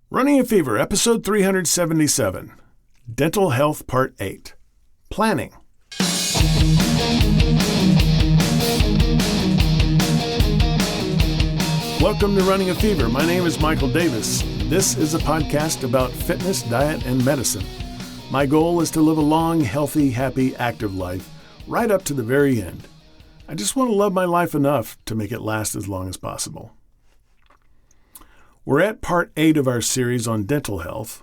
Running a Fever, Episode 377, Dental Health Part 8, Planning. Welcome to Running a Fever. My name is Michael Davis. This is a podcast about fitness, diet, and medicine. My goal is to live a long, healthy, happy, active life right up to the very end. I just want to love my life enough to make it last as long as possible. We're at Part 8 of our series on dental health.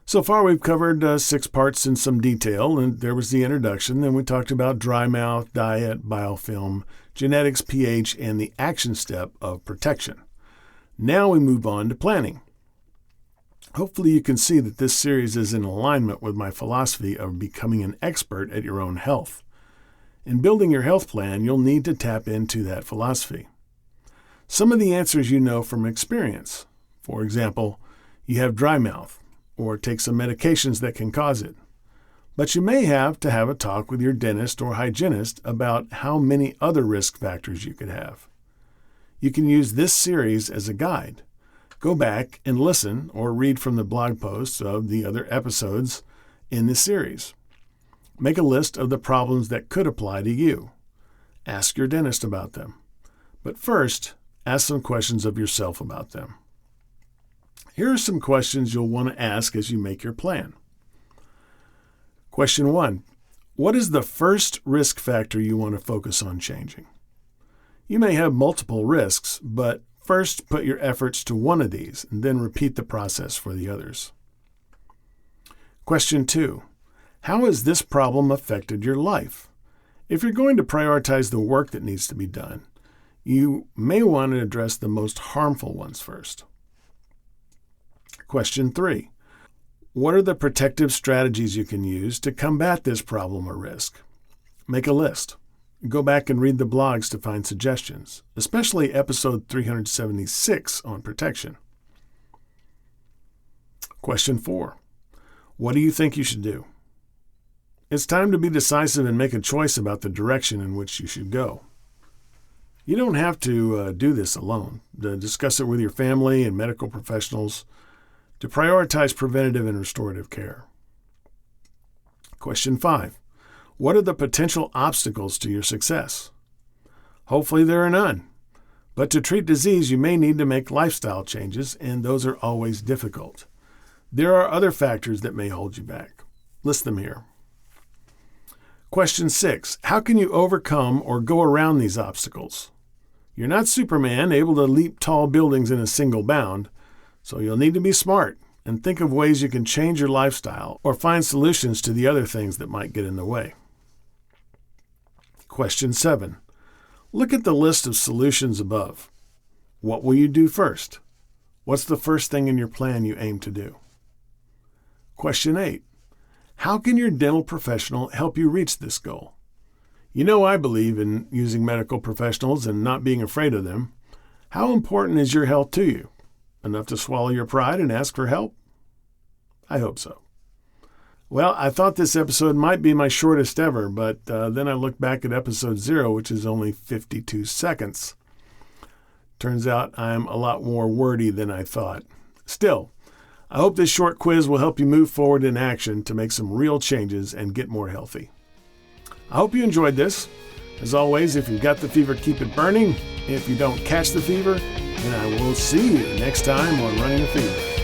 So far we've covered 6 parts in some detail, and there was the introduction. Then we talked about dry mouth, diet, biofilm, genetics, pH, and the action step of protection. Now we move on to planning. Hopefully you can see that this series is in alignment with my philosophy of becoming an expert at your own health. In building your health plan, you'll need to tap into that philosophy. Some of the answers you know from experience. For example, you have dry mouth, or take some medications that can cause it. But you may have to have a talk with your dentist or hygienist about how many other risk factors you could have. You can use this series as a guide. Go back and listen or read from the blog posts of the other episodes in this series. Make a list of the problems that could apply to you. Ask your dentist about them. But first, ask some questions of yourself about them. Here are some questions you'll want to ask as you make your plan. Question 1. What is the first risk factor you want to focus on changing? You may have multiple risks, but first put your efforts to one of these and then repeat the process for the others. Question 2. How has this problem affected your life? If you're going to prioritize the work that needs to be done, you may want to address the most harmful ones first. Question 3. What are the protective strategies you can use to combat this problem or risk? Make a list. Go back and read the blogs to find suggestions, especially episode 376 on protection. Question 4. What do you think you should do? It's time to be decisive and make a choice about the direction in which you should go. You don't have to do this alone. Discuss it with your family and medical professionals to prioritize preventative and restorative care. Question 5. What are the potential obstacles to your success? Hopefully there are none. But to treat disease, you may need to make lifestyle changes, and those are always difficult. There are other factors that may hold you back. List them here. Question 6. How can you overcome or go around these obstacles? You're not Superman, able to leap tall buildings in a single bound, so you'll need to be smart and think of ways you can change your lifestyle or find solutions to the other things that might get in the way. Question 7. Look at the list of solutions above. What will you do first? What's the first thing in your plan you aim to do? Question 8. How can your dental professional help you reach this goal? You know I believe in using medical professionals and not being afraid of them. How important is your health to you? Enough to swallow your pride and ask for help? I hope so. Well, I thought this episode might be my shortest ever, but then I looked back at episode 0, which is only 52 seconds. Turns out I'm a lot more wordy than I thought. Still, I hope this short quiz will help you move forward in action to make some real changes and get more healthy. I hope you enjoyed this. As always, if you've got the fever, keep it burning. If you don't catch the fever, then I will see you next time on Running a Fever.